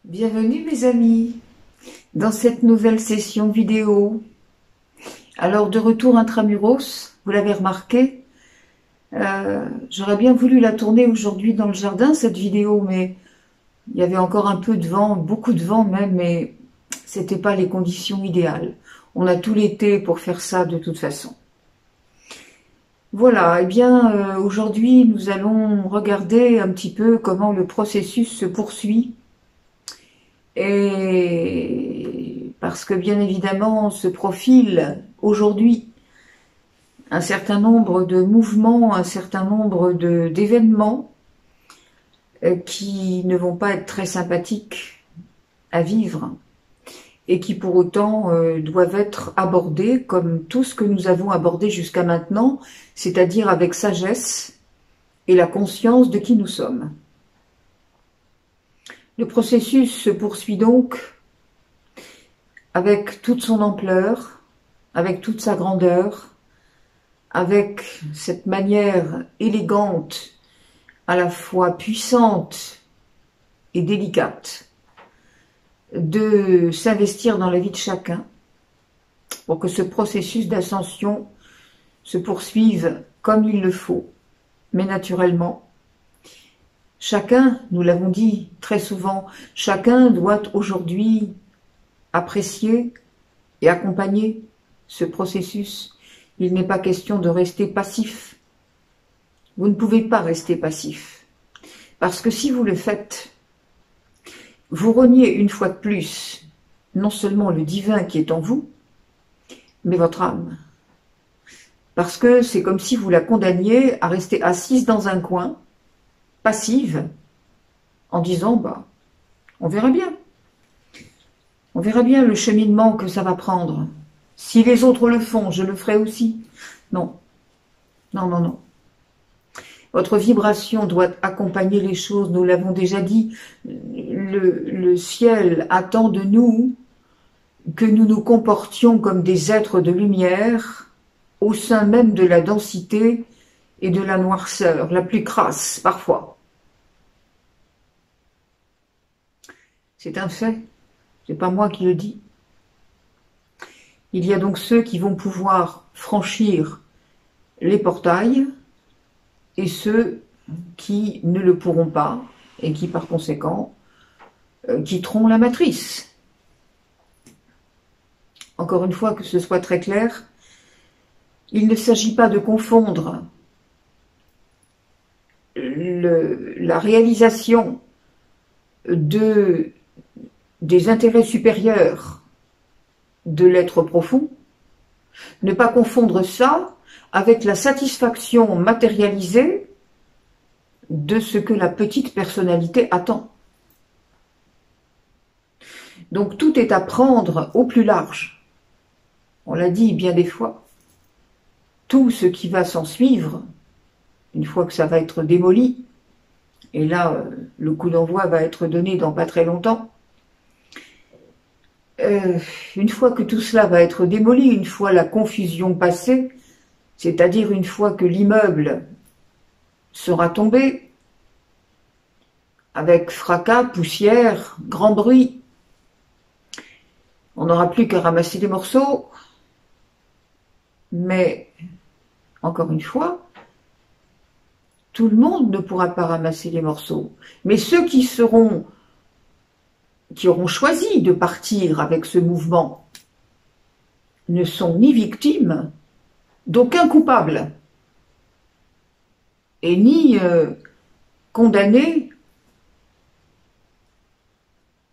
Bienvenue mes amis dans cette nouvelle session vidéo. Alors de retour intramuros, vous l'avez remarqué, j'aurais bien voulu la tourner aujourd'hui dans le jardin cette vidéo, mais il y avait encore un peu de vent, beaucoup de vent même, mais c'était pas les conditions idéales. On a tout l'été pour faire ça de toute façon. Voilà, eh bien aujourd'hui nous allons regarder un petit peu comment le processus se poursuit. Et parce que bien évidemment se profile aujourd'hui un certain nombre de mouvements, un certain nombre d'événements qui ne vont pas être très sympathiques à vivre et qui pour autant doivent être abordés comme tout ce que nous avons abordé jusqu'à maintenant, c'est-à-dire avec sagesse et la conscience de qui nous sommes. Le processus se poursuit donc avec toute son ampleur, avec toute sa grandeur, avec cette manière élégante, à la fois puissante et délicate, de s'investir dans la vie de chacun pour que ce processus d'ascension se poursuive comme il le faut, mais naturellement. Chacun, nous l'avons dit très souvent, chacun doit aujourd'hui apprécier et accompagner ce processus. Il n'est pas question de rester passif. Vous ne pouvez pas rester passif. Parce que si vous le faites, vous reniez une fois de plus non seulement le divin qui est en vous, mais votre âme. Parce que c'est comme si vous la condamniez à rester assise dans un coin, passive, en disant, bah, on verra bien. On verra bien le cheminement que ça va prendre. Si les autres le font, je le ferai aussi. Non. Non, non, non. Votre vibration doit accompagner les choses, nous l'avons déjà dit. Le ciel attend de nous que nous nous comportions comme des êtres de lumière au sein même de la densité et de la noirceur, la plus crasse parfois. C'est un fait, c'est pas moi qui le dis. Il y a donc ceux qui vont pouvoir franchir les portails et ceux qui ne le pourront pas et qui par conséquent quitteront la matrice. Encore une fois, que ce soit très clair, il ne s'agit pas de confondre la réalisation des intérêts supérieurs de l'être profond, ne pas confondre ça avec la satisfaction matérialisée de ce que la petite personnalité attend. Donc tout est à prendre au plus large. On l'a dit bien des fois. Tout ce qui va s'en suivre, une fois que ça va être démoli, et là le coup d'envoi va être donné dans pas très longtemps, une fois que tout cela va être démoli, une fois la confusion passée, c'est-à-dire une fois que l'immeuble sera tombé, avec fracas, poussière, grand bruit, on n'aura plus qu'à ramasser les morceaux, mais, encore une fois, tout le monde ne pourra pas ramasser les morceaux. Mais ceux qui auront choisi de partir avec ce mouvement ne sont ni victimes d'aucun coupable et ni condamnés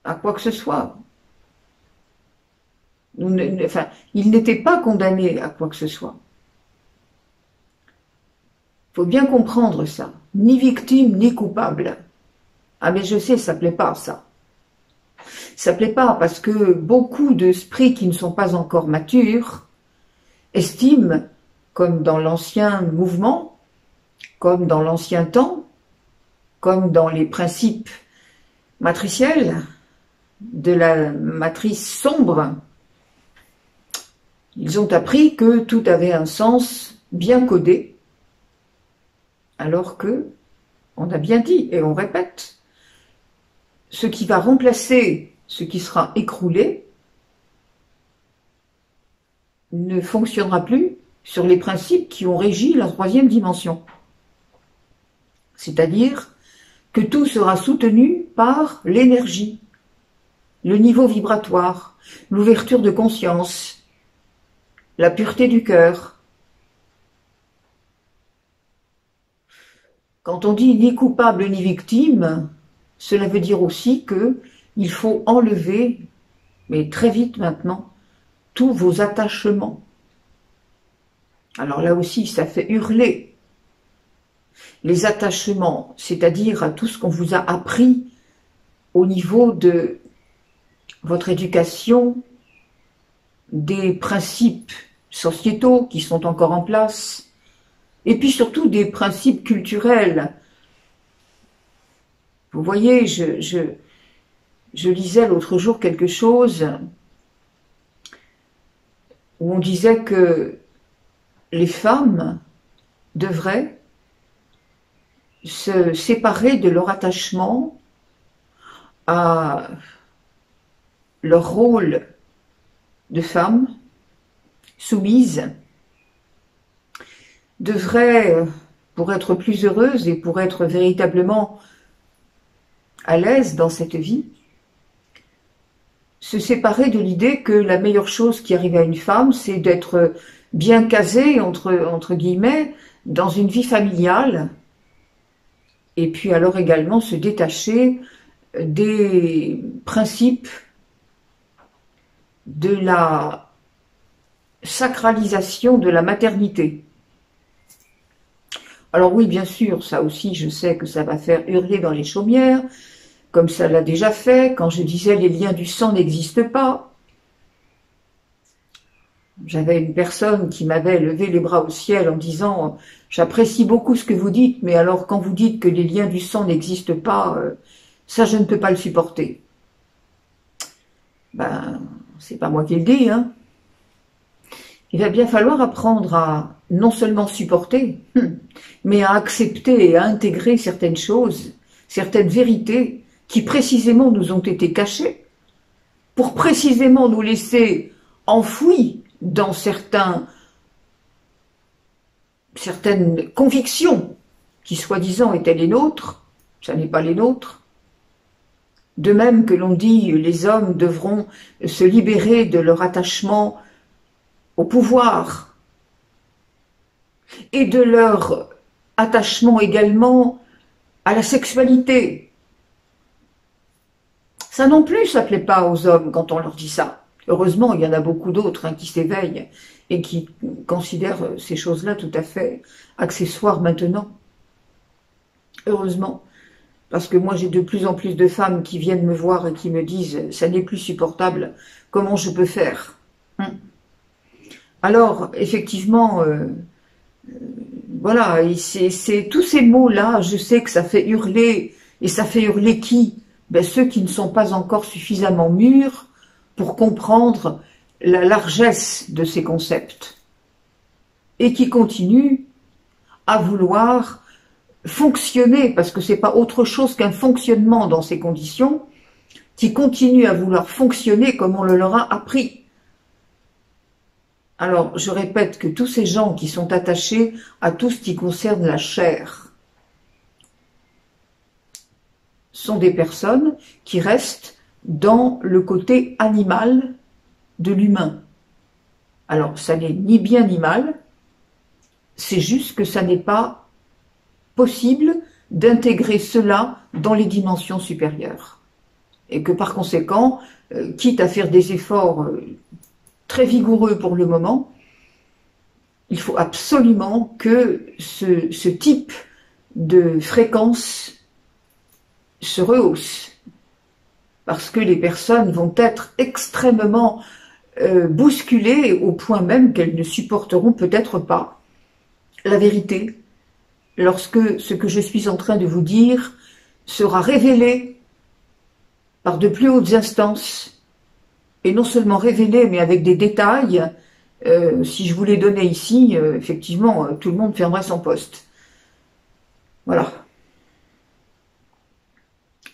à quoi que ce soit. Enfin, ils n'étaient pas condamnés à quoi que ce soit. Il faut bien comprendre ça. Ni victime, ni coupable. Ah mais je sais, ça ne plaît pas, ça. Ça ne plaît pas parce que beaucoup d'esprits qui ne sont pas encore matures estiment, comme dans l'ancien mouvement, comme dans l'ancien temps, comme dans les principes matriciels de la matrice sombre, ils ont appris que tout avait un sens bien codé, alors que, on a bien dit et on répète, ce qui va remplacer ce qui sera écroulé ne fonctionnera plus sur les principes qui ont régi la troisième dimension. C'est-à-dire que tout sera soutenu par l'énergie, le niveau vibratoire, l'ouverture de conscience, la pureté du cœur. Quand on dit ni coupable ni victime, cela veut dire aussi que il faut enlever, mais très vite maintenant, tous vos attachements. Alors là aussi, ça fait hurler. Les attachements, c'est-à-dire à tout ce qu'on vous a appris au niveau de votre éducation, des principes sociétaux qui sont encore en place, et puis surtout des principes culturels. Vous voyez, je lisais l'autre jour quelque chose où on disait que les femmes devraient se séparer de leur attachement à leur rôle de femme soumise, devraient, pour être plus heureuses et pour être véritablement à l'aise dans cette vie, se séparer de l'idée que la meilleure chose qui arrive à une femme, c'est d'être bien casée, entre guillemets, dans une vie familiale, et puis alors également se détacher des principes de la sacralisation de la maternité. Alors oui, bien sûr, ça aussi, je sais que ça va faire hurler dans les chaumières, comme ça l'a déjà fait, quand je disais les liens du sang n'existent pas. J'avais une personne qui m'avait levé les bras au ciel en disant « J'apprécie beaucoup ce que vous dites, mais alors quand vous dites que les liens du sang n'existent pas, ça je ne peux pas le supporter. » Ben, c'est pas moi qui le dis, hein. Il va bien falloir apprendre à non seulement supporter, mais à accepter et à intégrer certaines choses, certaines vérités qui précisément nous ont été cachées, pour précisément nous laisser enfouis dans certaines convictions qui soi-disant étaient les nôtres, ça n'est pas les nôtres. De même que l'on dit les hommes devront se libérer de leur attachement au pouvoir et de leur attachement également à la sexualité. Ça non plus, ça ne plaît pas aux hommes quand on leur dit ça. Heureusement, il y en a beaucoup d'autres qui s'éveillent et qui considèrent ces choses-là tout à fait accessoires maintenant. Heureusement. Parce que moi, j'ai de plus en plus de femmes qui viennent me voir et qui me disent « ça n'est plus supportable, comment je peux faire ?» Alors, effectivement, voilà, c'est tous ces mots-là, je sais que ça fait hurler, et ça fait hurler qui? Ben, ceux qui ne sont pas encore suffisamment mûrs pour comprendre la largesse de ces concepts, et qui continuent à vouloir fonctionner, parce que c'est pas autre chose qu'un fonctionnement dans ces conditions, qui continuent à vouloir fonctionner comme on le leur a appris. Alors, je répète que tous ces gens qui sont attachés à tout ce qui concerne la chair sont des personnes qui restent dans le côté animal de l'humain. Alors, ça n'est ni bien ni mal, c'est juste que ça n'est pas possible d'intégrer cela dans les dimensions supérieures. Et que par conséquent, quitte à faire des efforts très vigoureux pour le moment, il faut absolument que ce type de fréquence se rehausse. Parce que les personnes vont être extrêmement bousculées au point même qu'elles ne supporteront peut-être pas la vérité lorsque ce que je suis en train de vous dire sera révélé par de plus hautes instances, et non seulement révélé, mais avec des détails. Si je vous les donnais ici, effectivement, tout le monde fermerait son poste. Voilà.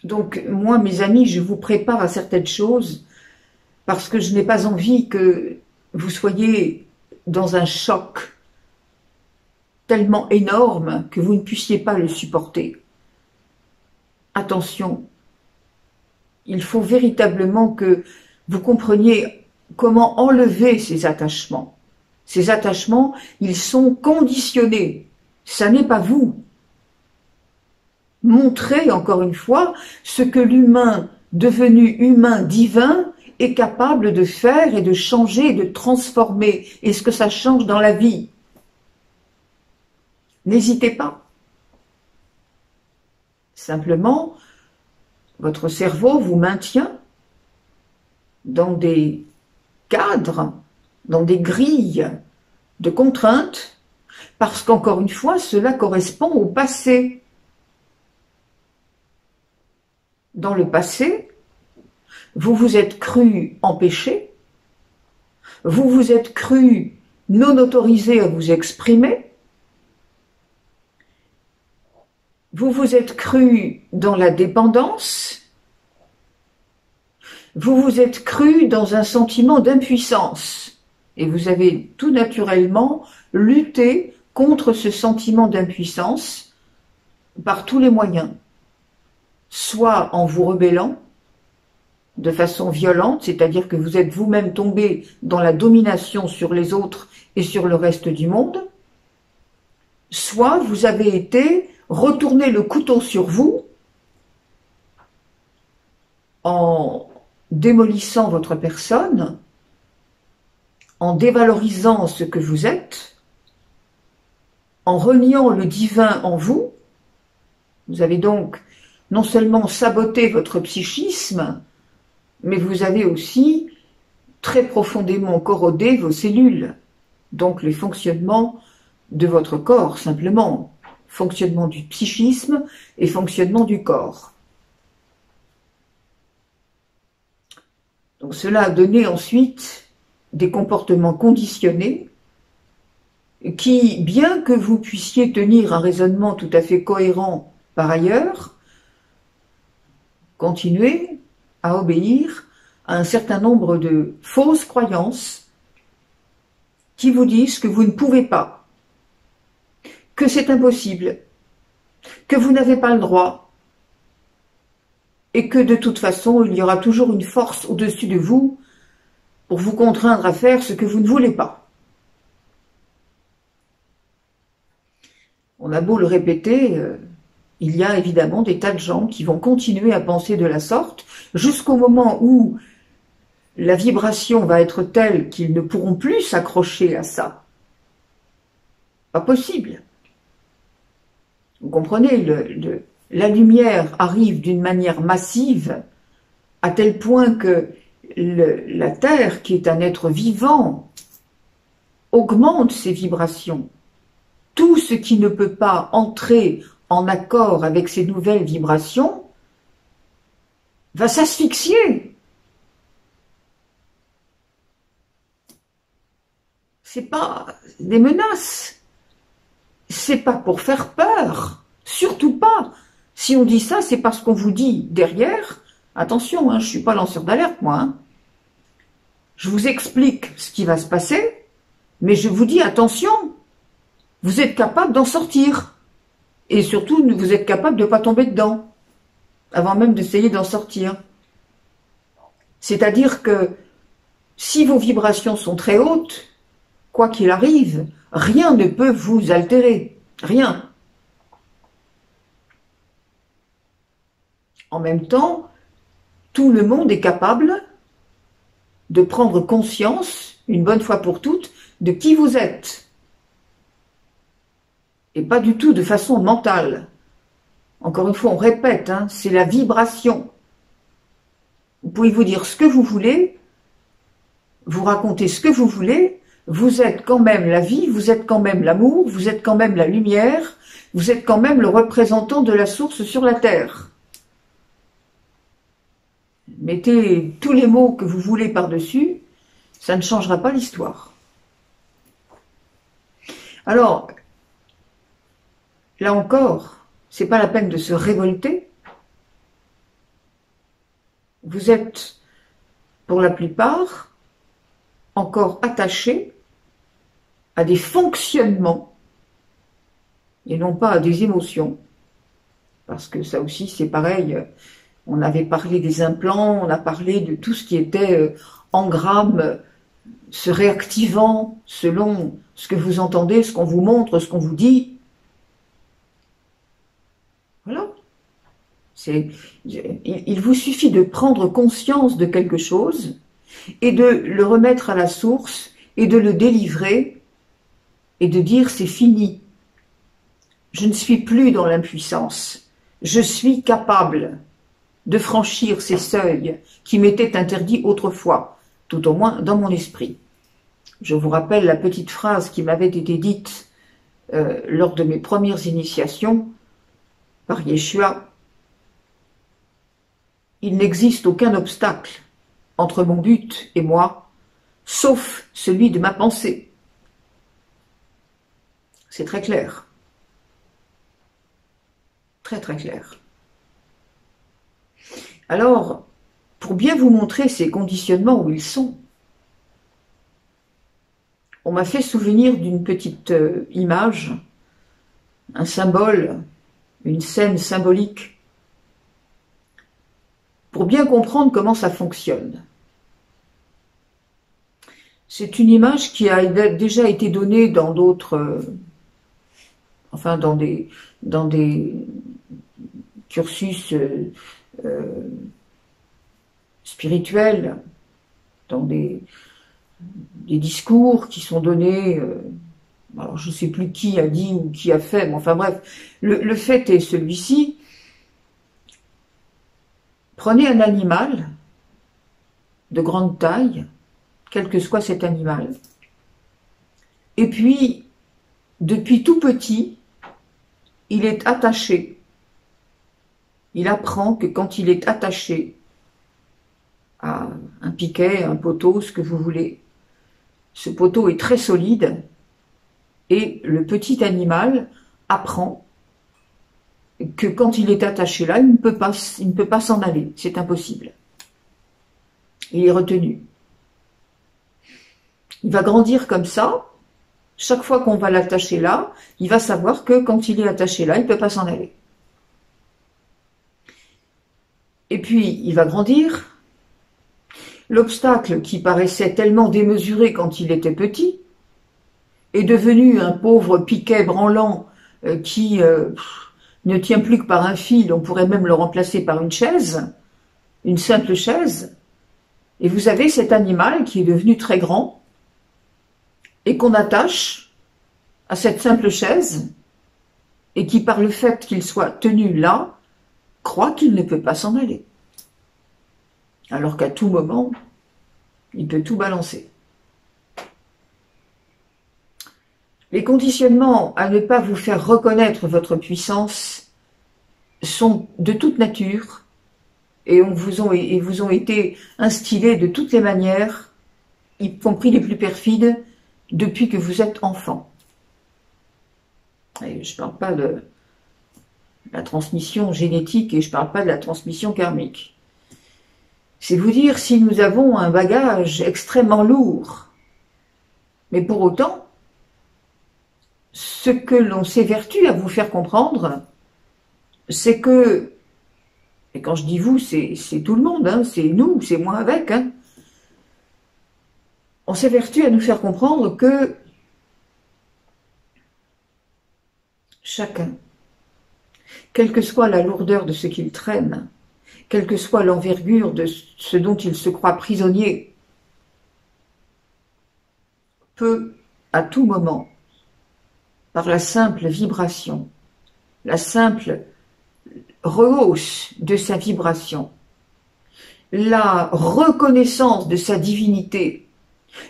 Donc, moi, mes amis, je vous prépare à certaines choses parce que je n'ai pas envie que vous soyez dans un choc tellement énorme que vous ne puissiez pas le supporter. Attention, il faut véritablement que vous compreniez comment enlever ces attachements. Ces attachements, ils sont conditionnés. Ça n'est pas vous. Montrez, encore une fois, ce que l'humain, devenu humain divin, est capable de faire et de changer, de transformer, et ce que ça change dans la vie. N'hésitez pas. Simplement, votre cerveau vous maintient dans des cadres, dans des grilles de contraintes, parce qu'encore une fois, cela correspond au passé. Dans le passé, vous vous êtes cru empêché, vous vous êtes cru non autorisé à vous exprimer, vous vous êtes cru dans la dépendance, vous vous êtes cru dans un sentiment d'impuissance et vous avez tout naturellement lutté contre ce sentiment d'impuissance par tous les moyens, soit en vous rebellant de façon violente, c'est-à-dire que vous êtes vous-même tombé dans la domination sur les autres et sur le reste du monde, soit vous avez été retourner le couteau sur vous en démolissant votre personne, en dévalorisant ce que vous êtes, en reniant le divin en vous. Vous avez donc non seulement saboté votre psychisme, mais vous avez aussi très profondément corrodé vos cellules, donc les fonctionnements de votre corps, simplement, fonctionnement du psychisme et fonctionnement du corps. Donc cela a donné ensuite des comportements conditionnés qui, bien que vous puissiez tenir un raisonnement tout à fait cohérent par ailleurs, continuez à obéir à un certain nombre de fausses croyances qui vous disent que vous ne pouvez pas, que c'est impossible, que vous n'avez pas le droit, et que de toute façon, il y aura toujours une force au-dessus de vous pour vous contraindre à faire ce que vous ne voulez pas. On a beau le répéter, il y a évidemment des tas de gens qui vont continuer à penser de la sorte jusqu'au moment où la vibration va être telle qu'ils ne pourront plus s'accrocher à ça. Pas possible. Vous comprenez, la lumière arrive d'une manière massive à tel point que la Terre, qui est un être vivant, augmente ses vibrations. Tout ce qui ne peut pas entrer en accord avec ces nouvelles vibrations va s'asphyxier. C'est pas des menaces. C'est pas pour faire peur. Surtout pas. Si on dit ça, c'est parce qu'on vous dit derrière, attention, je suis pas lanceur d'alerte, moi. Je vous explique ce qui va se passer, mais je vous dis attention, vous êtes capable d'en sortir. Et surtout, vous êtes capable de ne pas tomber dedans, avant même d'essayer d'en sortir. C'est-à-dire que si vos vibrations sont très hautes, quoi qu'il arrive, rien ne peut vous altérer. Rien. En même temps, tout le monde est capable de prendre conscience, une bonne fois pour toutes, de qui vous êtes. Et pas du tout de façon mentale. Encore une fois, on répète, c'est la vibration. Vous pouvez vous dire ce que vous voulez, vous raconter ce que vous voulez, vous êtes quand même la vie, vous êtes quand même l'amour, vous êtes quand même la lumière, vous êtes quand même le représentant de la source sur la terre. Mettez tous les mots que vous voulez par-dessus, ça ne changera pas l'histoire. Alors, là encore, c'est pas la peine de se révolter, vous êtes, pour la plupart, encore attachés à des fonctionnements et non pas à des émotions. Parce que ça aussi, c'est pareil. On avait parlé des implants, on a parlé de tout ce qui était engramme, se réactivant selon ce que vous entendez, ce qu'on vous montre, ce qu'on vous dit. Voilà. Il vous suffit de prendre conscience de quelque chose et de le remettre à la source et de le délivrer et de dire c'est fini. Je ne suis plus dans l'impuissance. Je suis capable de franchir ces seuils qui m'étaient interdits autrefois, tout au moins dans mon esprit. Je vous rappelle la petite phrase qui m'avait été dite lors de mes premières initiations par Yeshua. Il n'existe aucun obstacle entre mon but et moi, sauf celui de ma pensée. C'est très clair. Très très clair. Alors, pour bien vous montrer ces conditionnements où ils sont, on m'a fait souvenir d'une petite image, un symbole, une scène symbolique, pour bien comprendre comment ça fonctionne. C'est une image qui a déjà été donnée dans d'autres, dans des cursus spirituels, dans des discours qui sont donnés, alors je ne sais plus qui a dit ou qui a fait, mais enfin bref, le fait est celui-ci. Prenez un animal de grande taille, quel que soit cet animal, et puis, depuis tout petit, il est attaché. Il apprend que quand il est attaché à un piquet, un poteau, ce que vous voulez, ce poteau est très solide et le petit animal apprend que quand il est attaché là, il ne peut pas s'en aller, c'est impossible. Il est retenu. Il va grandir comme ça. Chaque fois qu'on va l'attacher là, il va savoir que quand il est attaché là, il ne peut pas s'en aller. Et puis, il va grandir. L'obstacle qui paraissait tellement démesuré quand il était petit est devenu un pauvre piquet branlant qui ne tient plus que par un fil. On pourrait même le remplacer par une chaise, une simple chaise. Et vous avez cet animal qui est devenu très grand et qu'on attache à cette simple chaise et qui, par le fait qu'il soit tenu là, croit qu'il ne peut pas s'en aller. Alors qu'à tout moment, il peut tout balancer. Les conditionnements à ne pas vous faire reconnaître votre puissance sont de toute nature et vous ont été instillés de toutes les manières, y compris les plus perfides, depuis que vous êtes enfant. Et je ne parle pas de la transmission génétique et je ne parle pas de la transmission karmique. C'est vous dire si nous avons un bagage extrêmement lourd. Mais pour autant, ce que l'on s'évertue à vous faire comprendre, c'est que, et quand je dis vous, c'est tout le monde, hein, c'est nous, c'est moi avec, hein, on s'évertue à nous faire comprendre que chacun, quelle que soit la lourdeur de ce qu'il traîne, quelle que soit l'envergure de ce dont il se croit prisonnier, peut, à tout moment, par la simple vibration, la simple rehausse de sa vibration, la reconnaissance de sa divinité,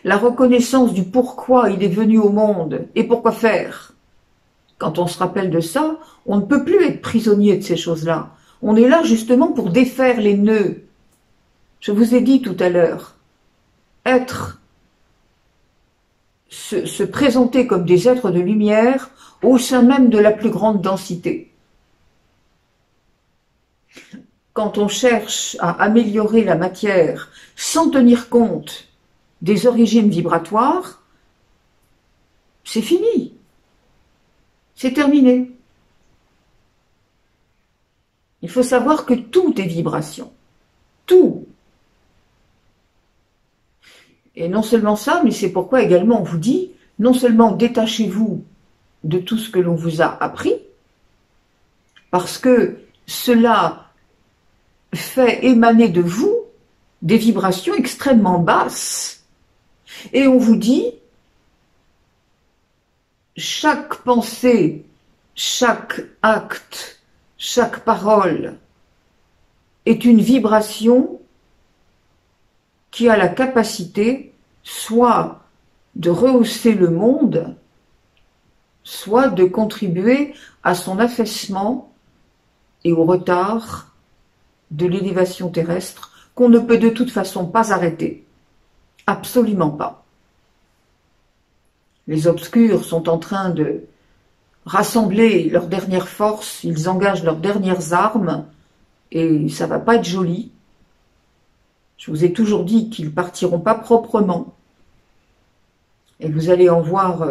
la reconnaissance du pourquoi il est venu au monde et pourquoi faire. Quand on se rappelle de ça, on ne peut plus être prisonnier de ces choses-là. On est là justement pour défaire les nœuds. Je vous ai dit tout à l'heure, se présenter comme des êtres de lumière au sein même de la plus grande densité. quand on cherche à améliorer la matière sans tenir compte des origines vibratoires, c'est fini. C'est terminé. Il faut savoir que tout est vibration. Tout. Et non seulement ça, mais c'est pourquoi également on vous dit, non seulement détachez-vous de tout ce que l'on vous a appris, parce que cela fait émaner de vous des vibrations extrêmement basses. Et on vous dit, chaque pensée, chaque acte, chaque parole est une vibration qui a la capacité soit de rehausser le monde, soit de contribuer à son affaissement et au retard de l'élévation terrestre qu'on ne peut de toute façon pas arrêter. Absolument pas. Les obscurs sont en train de rassembler leurs dernières forces, ils engagent leurs dernières armes, et ça va pas être joli. Je vous ai toujours dit qu'ils partiront pas proprement. Et vous allez en voir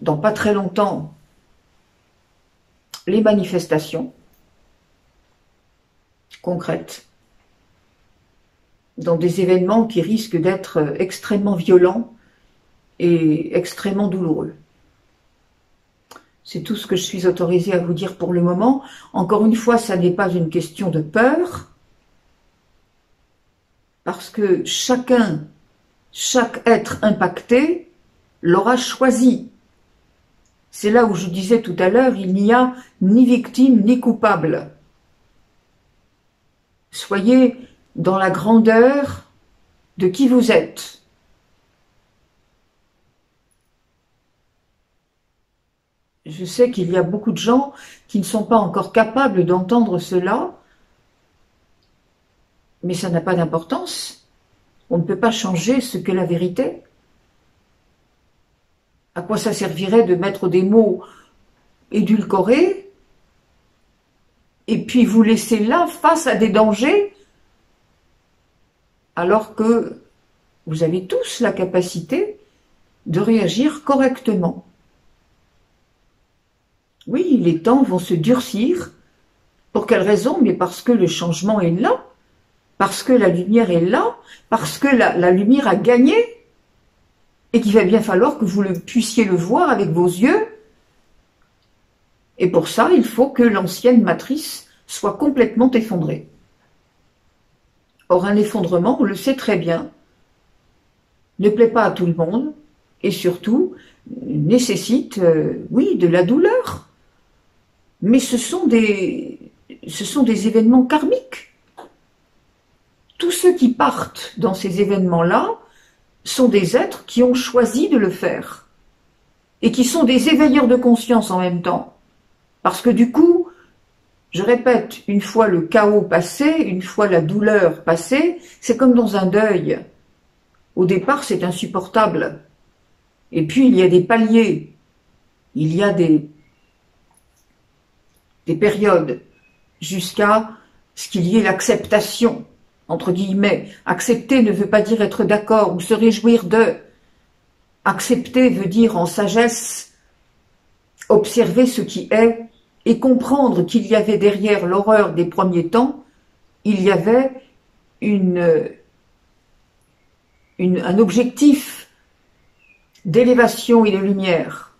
dans pas très longtemps les manifestations concrètes dans des événements qui risquent d'être extrêmement violents et extrêmement douloureux. C'est tout ce que je suis autorisée à vous dire pour le moment. Encore une fois, ça n'est pas une question de peur, parce que chaque être impacté l'aura choisi. C'est là où je disais tout à l'heure, il n'y a ni victime ni coupable. Soyez dans la grandeur de qui vous êtes. Je sais qu'il y a beaucoup de gens qui ne sont pas encore capables d'entendre cela, mais ça n'a pas d'importance. On ne peut pas changer ce qu'est la vérité. À quoi ça servirait de mettre des mots édulcorés et puis vous laisser là face à des dangers alors que vous avez tous la capacité de réagir correctement. Oui, les temps vont se durcir. Pour quelle raison? Mais parce que le changement est là, parce que la lumière est là, parce que la lumière a gagné, et qu'il va bien falloir que vous puissiez le voir avec vos yeux. Et pour ça, il faut que l'ancienne matrice soit complètement effondrée. Or, un effondrement, on le sait très bien, ne plaît pas à tout le monde, et surtout nécessite, oui, de la douleur. Mais ce sont des événements karmiques. Tous ceux qui partent dans ces événements-là sont des êtres qui ont choisi de le faire et qui sont des éveilleurs de conscience en même temps. Parce que du coup, je répète, une fois le chaos passé, une fois la douleur passée, c'est comme dans un deuil. Au départ, c'est insupportable. Et puis, il y a des paliers. Il y a des périodes jusqu'à ce qu'il y ait l'acceptation, entre guillemets. Accepter ne veut pas dire être d'accord ou se réjouir de. Accepter veut dire en sagesse observer ce qui est et comprendre qu'il y avait derrière l'horreur des premiers temps, il y avait un objectif d'élévation et de lumière.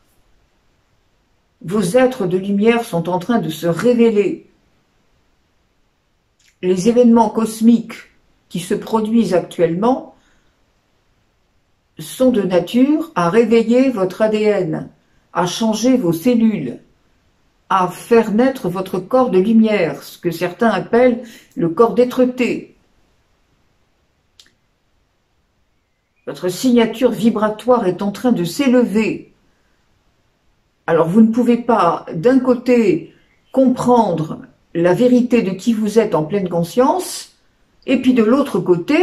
Vos êtres de lumière sont en train de se révéler. Les événements cosmiques qui se produisent actuellement sont de nature à réveiller votre ADN, à changer vos cellules, à faire naître votre corps de lumière, ce que certains appellent le corps d'être-té. Votre signature vibratoire est en train de s'élever. Alors vous ne pouvez pas, d'un côté, comprendre la vérité de qui vous êtes en pleine conscience, et puis de l'autre côté,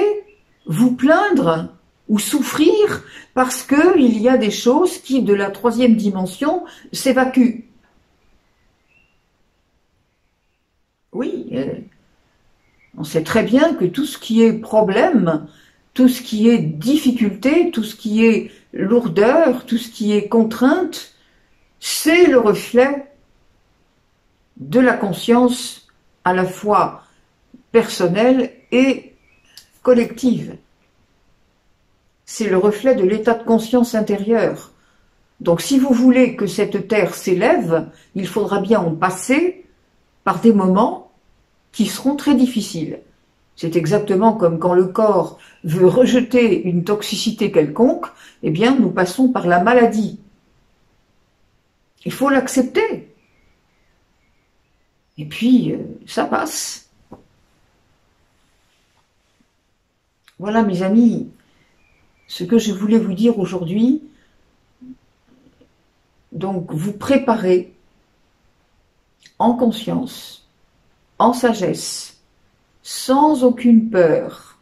vous plaindre ou souffrir parce qu'il y a des choses qui, de la troisième dimension, s'évacuent. Oui, On sait très bien que tout ce qui est problème, tout ce qui est difficulté, tout ce qui est lourdeur, tout ce qui est contrainte, c'est le reflet de la conscience à la fois personnelle et collective. C'est le reflet de l'état de conscience intérieur. Donc si vous voulez que cette terre s'élève, il faudra bien en passer par des moments qui seront très difficiles. C'est exactement comme quand le corps veut rejeter une toxicité quelconque, eh bien nous passons par la maladie. Il faut l'accepter. Et puis, ça passe. Voilà mes amis, ce que je voulais vous dire aujourd'hui. Donc vous préparez en conscience, en sagesse, sans aucune peur,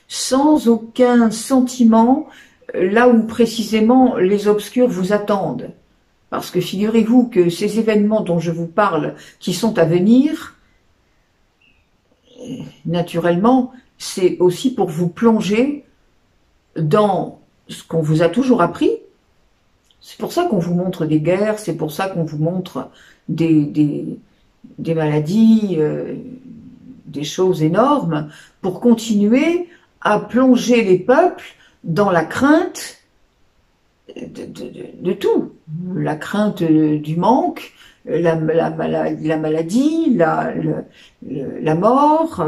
sans aucun sentiment, là où précisément les obscurs vous attendent. Parce que figurez-vous que ces événements dont je vous parle, qui sont à venir, naturellement, c'est aussi pour vous plonger dans ce qu'on vous a toujours appris. C'est pour ça qu'on vous montre des guerres, c'est pour ça qu'on vous montre des maladies, des choses énormes, pour continuer à plonger les peuples dans la crainte de tout. La crainte du manque, la maladie, la mort,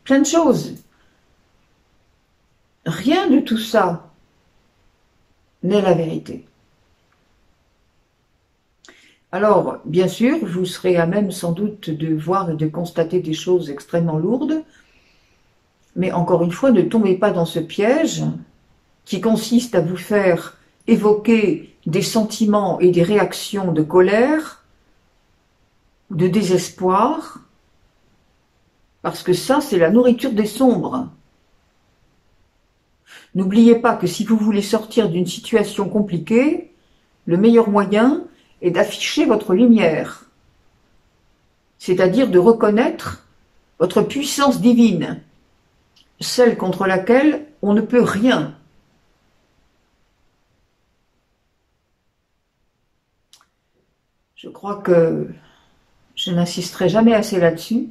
plein de choses. Rien de tout ça n'est la vérité. Alors, bien sûr, vous serez à même sans doute de voir et de constater des choses extrêmement lourdes, mais encore une fois, ne tombez pas dans ce piège qui consiste à vous faire évoquer des sentiments et des réactions de colère, de désespoir, parce que ça, c'est la nourriture des sombres. N'oubliez pas que si vous voulez sortir d'une situation compliquée, le meilleur moyen est d'afficher votre lumière, c'est-à-dire de reconnaître votre puissance divine, celle contre laquelle on ne peut rien. Je crois que je n'insisterai jamais assez là-dessus.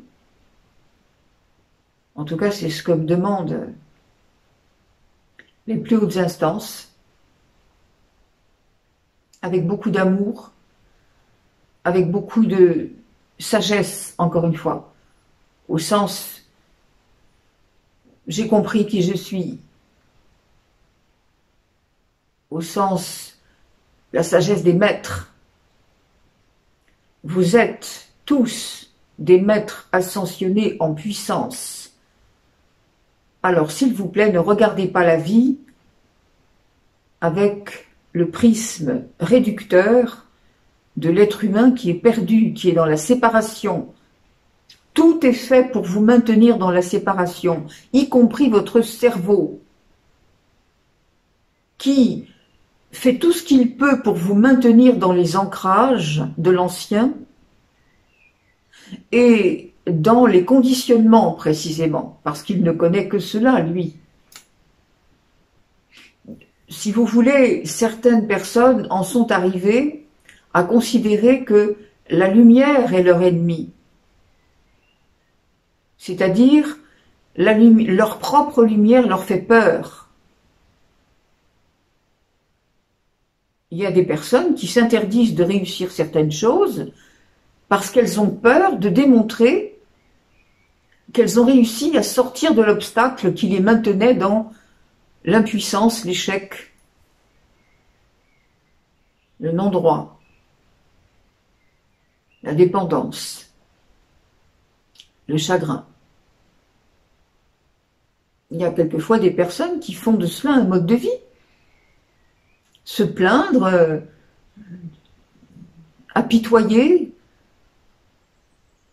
En tout cas, c'est ce que me demandent les plus hautes instances, avec beaucoup d'amour, avec beaucoup de sagesse, encore une fois, au sens j'ai compris qui je suis, au sens la sagesse des maîtres. Vous êtes tous des maîtres ascensionnés en puissance. Alors, s'il vous plaît, ne regardez pas la vie avec le prisme réducteur de l'être humain qui est perdu, qui est dans la séparation. Tout est fait pour vous maintenir dans la séparation, y compris votre cerveau, qui fait tout ce qu'il peut pour vous maintenir dans les ancrages de l'ancien et dans les conditionnements précisément, parce qu'il ne connaît que cela, lui. Si vous voulez, certaines personnes en sont arrivées à considérer que la lumière est leur ennemi. C'est-à-dire, leur propre lumière leur fait peur. Il y a des personnes qui s'interdisent de réussir certaines choses parce qu'elles ont peur de démontrer qu'elles ont réussi à sortir de l'obstacle qui les maintenait dans l'impuissance, l'échec, le non-droit, la dépendance, le chagrin. Il y a quelquefois des personnes qui font de cela un mode de vie. Se plaindre, apitoyer,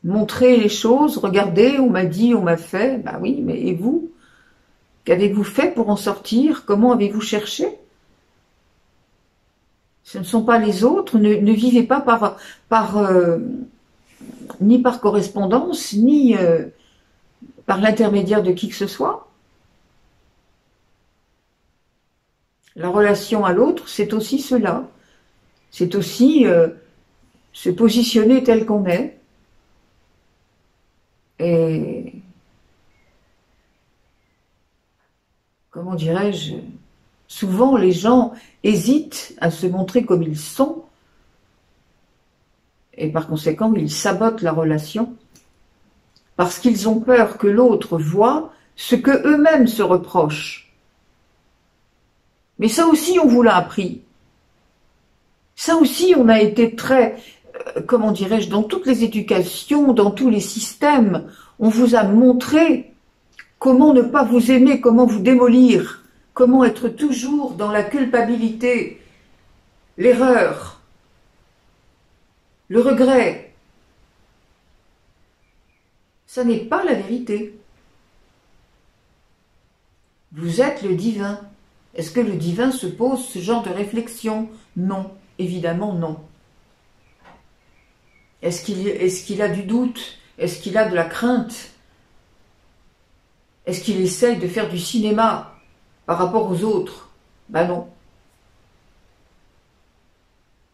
montrer les choses, regardez, on m'a dit, on m'a fait, bah oui, mais et vous? Qu'avez-vous fait pour en sortir? Comment avez-vous cherché? Ce ne sont pas les autres, ne vivez pas ni par correspondance, ni par l'intermédiaire de qui que ce soit. La relation à l'autre, c'est aussi cela. C'est aussi se positionner tel qu'on est. Et comment dirais-je, souvent les gens hésitent à se montrer comme ils sont et par conséquent ils sabotent la relation parce qu'ils ont peur que l'autre voie ce que eux-mêmes se reprochent. Mais ça aussi on vous l'a appris. Ça aussi on a été très, comment dirais-je, dans toutes les éducations, dans tous les systèmes, on vous a montré comment ne pas vous aimer, comment vous démolir, comment être toujours dans la culpabilité, l'erreur, le regret. Ça n'est pas la vérité. Vous êtes le divin. Est-ce que le divin se pose ce genre de réflexion? Non, évidemment non. Est-ce qu'il a du doute? Est-ce qu'il a de la crainte? Est-ce qu'il essaye de faire du cinéma par rapport aux autres? Ben non.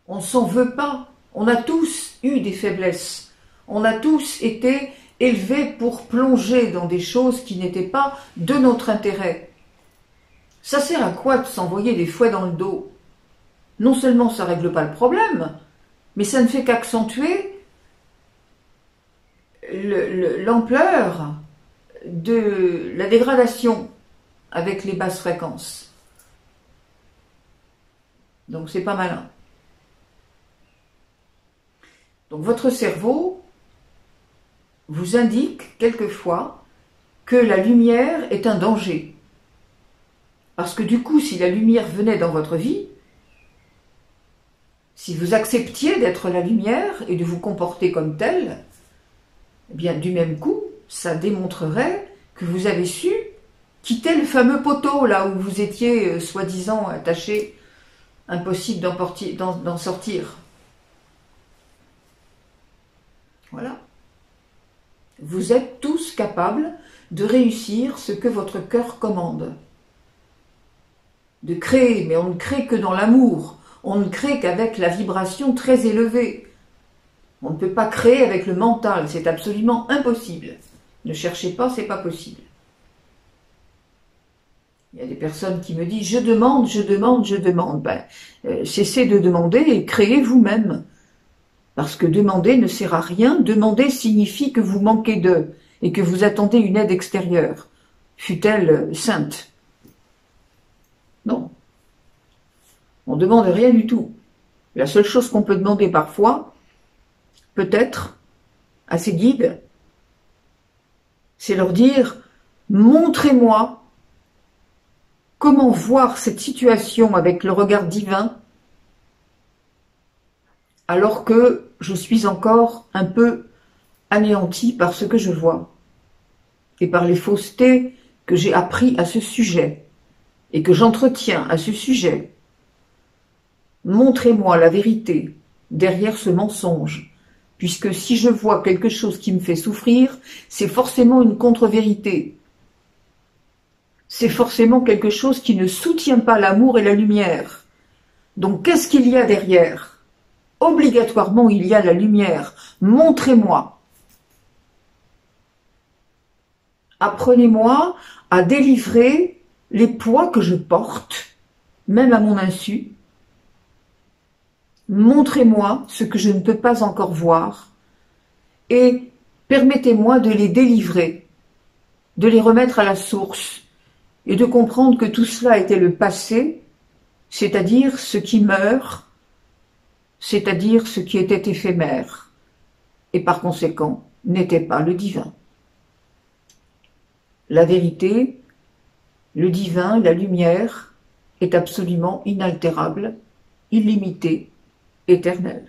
On ne s'en veut pas. On a tous eu des faiblesses. On a tous été élevés pour plonger dans des choses qui n'étaient pas de notre intérêt. Ça sert à quoi de s'envoyer des fouets dans le dos? Non seulement ça ne règle pas le problème, mais ça ne fait qu'accentuer l'ampleur de la dégradation avec les basses fréquences. Donc c'est pas malin. Donc votre cerveau vous indique quelquefois que la lumière est un danger. Parce que du coup, si la lumière venait dans votre vie, si vous acceptiez d'être la lumière et de vous comporter comme telle, eh bien du même coup, ça démontrerait que vous avez su quitter le fameux poteau là où vous étiez soi-disant attaché, impossible d'en sortir. Voilà. Vous êtes tous capables de réussir ce que votre cœur commande. De créer, mais on ne crée que dans l'amour. On ne crée qu'avec la vibration très élevée. On ne peut pas créer avec le mental, c'est absolument impossible. Ne cherchez pas, c'est pas possible. Il y a des personnes qui me disent « je demande, je demande, je demande ». Ben, cessez de demander et créez vous-même. Parce que demander ne sert à rien. Demander signifie que vous manquez d'eux et que vous attendez une aide extérieure, fût-elle sainte. Non. On ne demande rien du tout. La seule chose qu'on peut demander parfois, peut-être, à ses guides, c'est leur dire « montrez-moi comment voir cette situation avec le regard divin alors que je suis encore un peu anéanti par ce que je vois et par les faussetés que j'ai appris à ce sujet et que j'entretiens à ce sujet. Montrez-moi la vérité derrière ce mensonge, puisque si je vois quelque chose qui me fait souffrir, c'est forcément une contre-vérité. C'est forcément quelque chose qui ne soutient pas l'amour et la lumière. Donc qu'est-ce qu'il y a derrière ? Obligatoirement, il y a la lumière. Montrez-moi. Apprenez-moi à délivrer les poids que je porte, même à mon insu. Montrez-moi ce que je ne peux pas encore voir et permettez-moi de les délivrer, de les remettre à la source et de comprendre que tout cela était le passé, c'est-à-dire ce qui meurt, c'est-à-dire ce qui était éphémère, et par conséquent n'était pas le divin. La vérité, le divin, la lumière, est absolument inaltérable, illimité, éternel.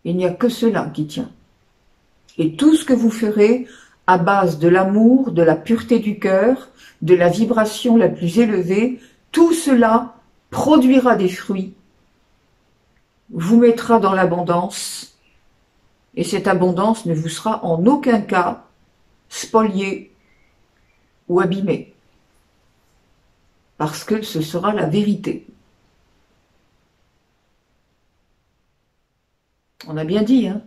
Il n'y a que cela qui tient. Et tout ce que vous ferez à base de l'amour, de la pureté du cœur, de la vibration la plus élevée, tout cela produira des fruits, vous mettra dans l'abondance Et cette abondance ne vous sera en aucun cas spoliée ou abîmée. Parce que ce sera la vérité. On a bien dit, hein.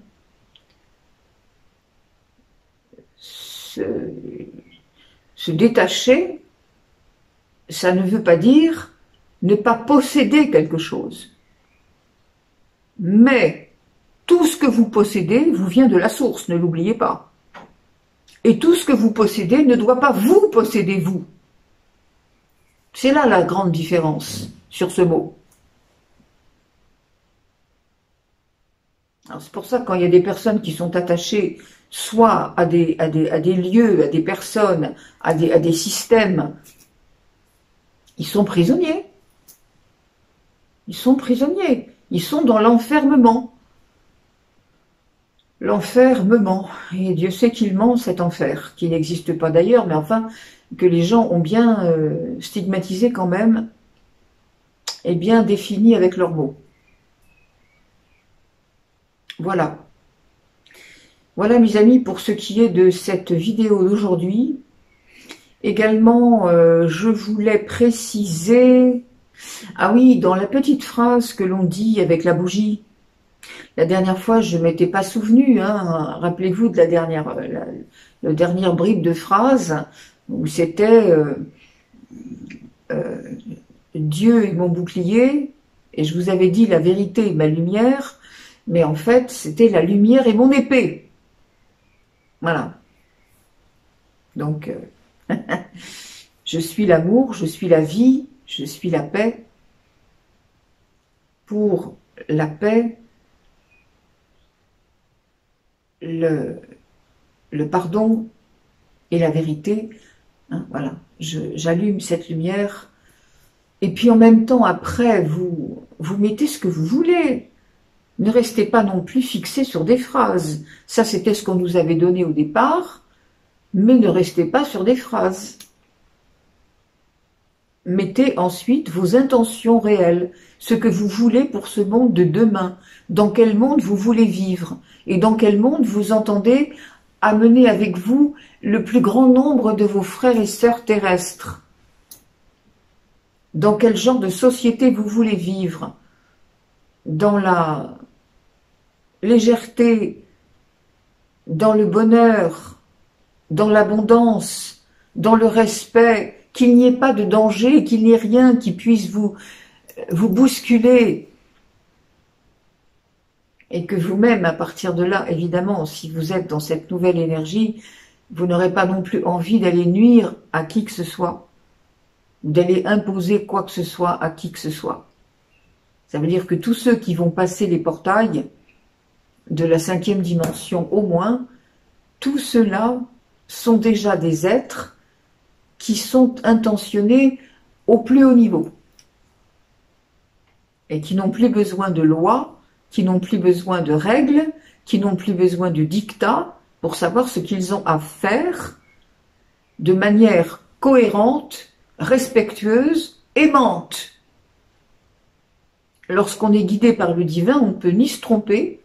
Se détacher, ça ne veut pas dire ne pas posséder quelque chose. Mais tout ce que vous possédez vous vient de la source, ne l'oubliez pas. Et tout ce que vous possédez ne doit pas vous posséder, vous. C'est là la grande différence sur ce mot. C'est pour ça que quand il y a des personnes qui sont attachées soit à des lieux, à des personnes, à des systèmes, ils sont prisonniers. Ils sont prisonniers. Ils sont dans l'enfermement. L'enfermement. Et Dieu sait qu'il ment cet enfer, qui n'existe pas d'ailleurs, mais enfin, que les gens ont bien stigmatisé quand même, et bien défini avec leurs mots. Voilà. Voilà mes amis pour ce qui est de cette vidéo d'aujourd'hui. Également, je voulais préciser... Ah oui, dans la petite phrase que l'on dit avec la bougie, la dernière fois je ne m'étais pas souvenu, hein, rappelez-vous de la dernière bribe de phrase, où c'était Dieu est mon bouclier, et je vous avais dit la vérité est ma lumière, mais en fait c'était la lumière et mon épée. Voilà. Donc, je suis l'amour, je suis la vie, je suis la paix. Pour la paix, le pardon et la vérité, hein, voilà. J'allume cette lumière. Et puis en même temps, après, vous mettez ce que vous voulez. Ne restez pas non plus fixé sur des phrases. Ça, c'était ce qu'on nous avait donné au départ, mais ne restez pas sur des phrases. Mettez ensuite vos intentions réelles, ce que vous voulez pour ce monde de demain, dans quel monde vous voulez vivre, et dans quel monde vous entendez amener avec vous le plus grand nombre de vos frères et sœurs terrestres. Dans quel genre de société vous voulez vivre, dans la légèreté, dans le bonheur, dans l'abondance, dans le respect, qu'il n'y ait pas de danger, qu'il n'y ait rien qui puisse vous bousculer, et que vous-même, à partir de là, évidemment, si vous êtes dans cette nouvelle énergie, vous n'aurez pas non plus envie d'aller nuire à qui que ce soit, d'aller imposer quoi que ce soit à qui que ce soit. Ça veut dire que tous ceux qui vont passer les portails de la 5e dimension au moins, tous ceux-là sont déjà des êtres qui sont intentionnés au plus haut niveau et qui n'ont plus besoin de lois, qui n'ont plus besoin de règles, qui n'ont plus besoin de dictats pour savoir ce qu'ils ont à faire de manière cohérente, respectueuse, aimante. Lorsqu'on est guidé par le divin, on ne peut ni se tromper,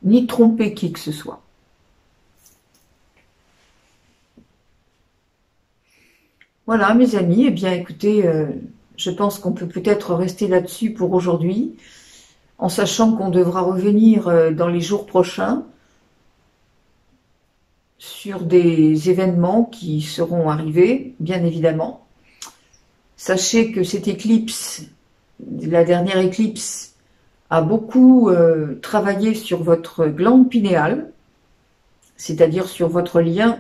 ni tromper qui que ce soit. Voilà, mes amis, eh bien écoutez, je pense qu'on peut peut-être rester là-dessus pour aujourd'hui, en sachant qu'on devra revenir dans les jours prochains sur des événements qui seront arrivés, bien évidemment. Sachez que cette éclipse, la dernière éclipse, a beaucoup travaillé sur votre glande pinéale, c'est-à-dire sur votre lien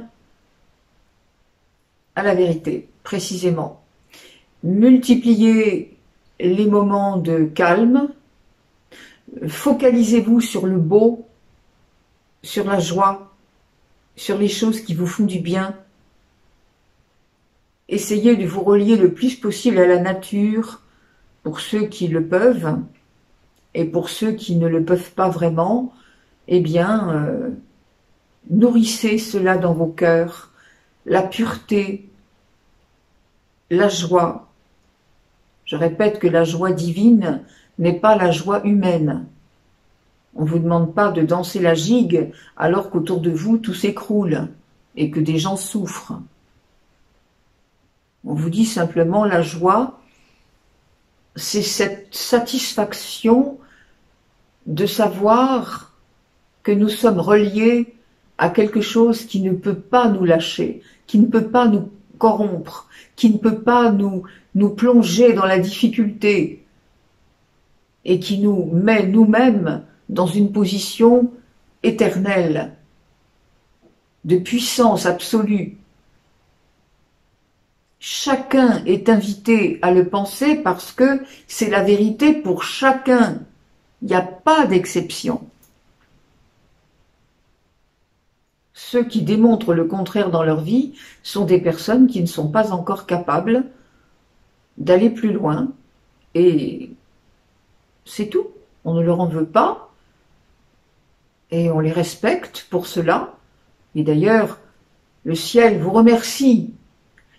à la vérité, précisément. Multipliez les moments de calme, focalisez-vous sur le beau, sur la joie, sur les choses qui vous font du bien. Essayez de vous relier le plus possible à la nature, pour ceux qui le peuvent, et pour ceux qui ne le peuvent pas vraiment, eh bien, nourrissez cela dans vos cœurs, la pureté, la joie. Je répète que la joie divine n'est pas la joie humaine. On ne vous demande pas de danser la gigue alors qu'autour de vous tout s'écroule et que des gens souffrent. On vous dit simplement la joie, c'est cette satisfaction de savoir que nous sommes reliés à quelque chose qui ne peut pas nous lâcher, qui ne peut pas nous corrompre, qui ne peut pas nous plonger dans la difficulté et qui nous met nous-mêmes dans une position éternelle, de puissance absolue. Chacun est invité à le penser parce que c'est la vérité pour chacun. Il n'y a pas d'exception. Ceux qui démontrent le contraire dans leur vie sont des personnes qui ne sont pas encore capables d'aller plus loin. Et c'est tout. On ne leur en veut pas. Et on les respecte pour cela. Et d'ailleurs, le ciel vous remercie.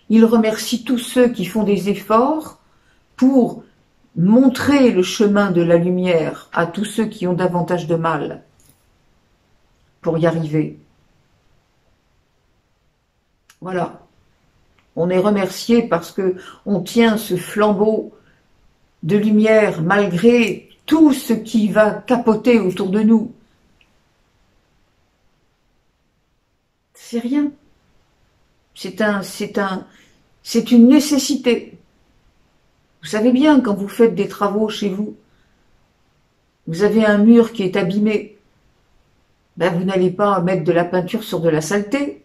Il remercie tous ceux qui font des efforts pour montrer le chemin de la lumière à tous ceux qui ont davantage de mal pour y arriver. Voilà. On est remercié parce que on tient ce flambeau de lumière malgré tout ce qui va capoter autour de nous. C'est rien. C'est une nécessité. Vous savez bien, quand vous faites des travaux chez vous, vous avez un mur qui est abîmé, ben vous n'allez pas mettre de la peinture sur de la saleté.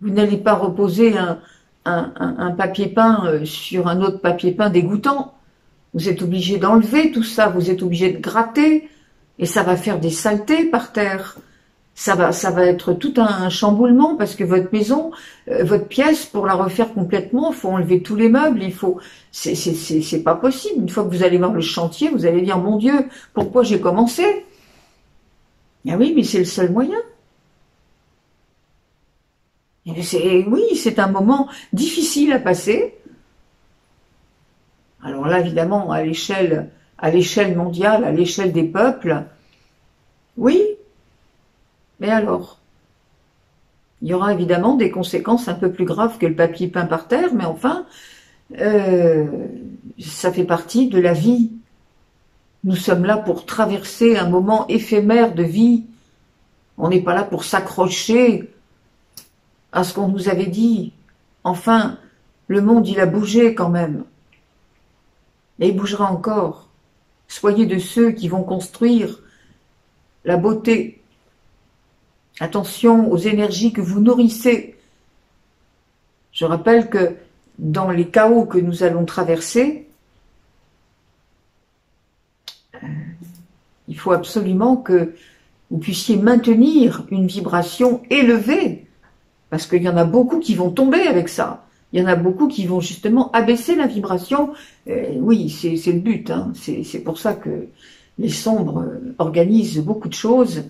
Vous n'allez pas reposer un papier peint sur un autre papier peint dégoûtant. Vous êtes obligé d'enlever tout ça, vous êtes obligé de gratter, et ça va faire des saletés par terre. Ça va être tout un chamboulement parce que votre maison, votre pièce, pour la refaire complètement, il faut enlever tous les meubles, c'est pas possible. Une fois que vous allez voir le chantier, vous allez dire, mon Dieu, pourquoi j'ai commencé? Ah oui, mais c'est le seul moyen. Oui, c'est un moment difficile à passer. Alors là, évidemment, à l'échelle mondiale, à l'échelle des peuples, oui. Mais alors, il y aura évidemment des conséquences un peu plus graves que le papier peint par terre, mais enfin, ça fait partie de la vie. Nous sommes là pour traverser un moment éphémère de vie. On n'est pas là pour s'accrocher à ce qu'on nous avait dit. Enfin, le monde, il a bougé quand même. Et il bougera encore. Soyez de ceux qui vont construire la beauté. Attention aux énergies que vous nourrissez. Je rappelle que dans les chaos que nous allons traverser, il faut absolument que vous puissiez maintenir une vibration élevée, parce qu'il y en a beaucoup qui vont tomber avec ça. Il y en a beaucoup qui vont justement abaisser la vibration. Oui, c'est le but. Hein. C'est pour ça que les sombres organisent beaucoup de choses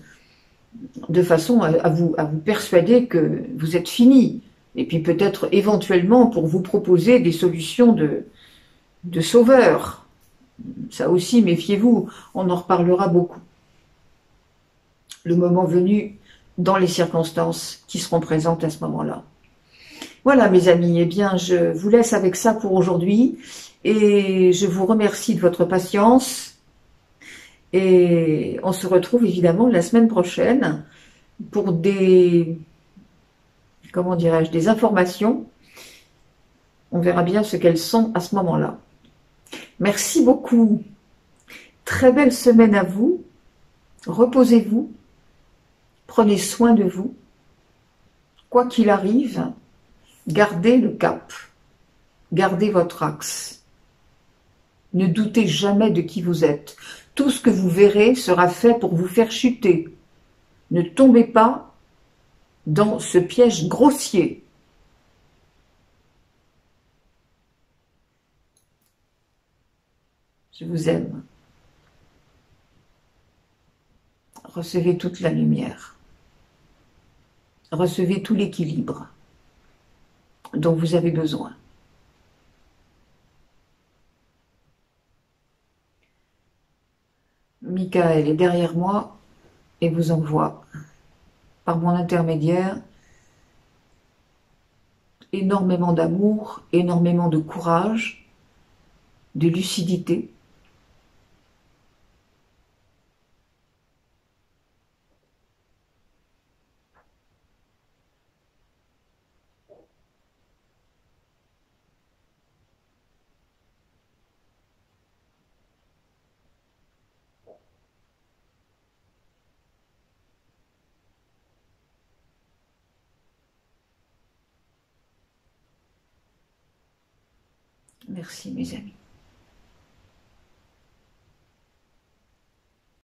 de façon à vous persuader que vous êtes fini. Et puis peut-être éventuellement pour vous proposer des solutions de sauveurs. Ça aussi, méfiez-vous, on en reparlera beaucoup. Le moment venu, dans les circonstances qui seront présentes à ce moment-là. Voilà mes amis, eh bien je vous laisse avec ça pour aujourd'hui et je vous remercie de votre patience et on se retrouve évidemment la semaine prochaine pour des, comment dirais-je, des informations. On verra bien ce qu'elles sont à ce moment-là. Merci beaucoup. Très belle semaine à vous. Reposez-vous. Prenez soin de vous. Quoi qu'il arrive, gardez le cap. Gardez votre axe. Ne doutez jamais de qui vous êtes. Tout ce que vous verrez sera fait pour vous faire chuter. Ne tombez pas dans ce piège grossier. Je vous aime. Recevez toute la lumière. Recevez tout l'équilibre dont vous avez besoin. Michael est derrière moi et vous envoie, par mon intermédiaire, énormément d'amour, énormément de courage, de lucidité. Merci mes amis.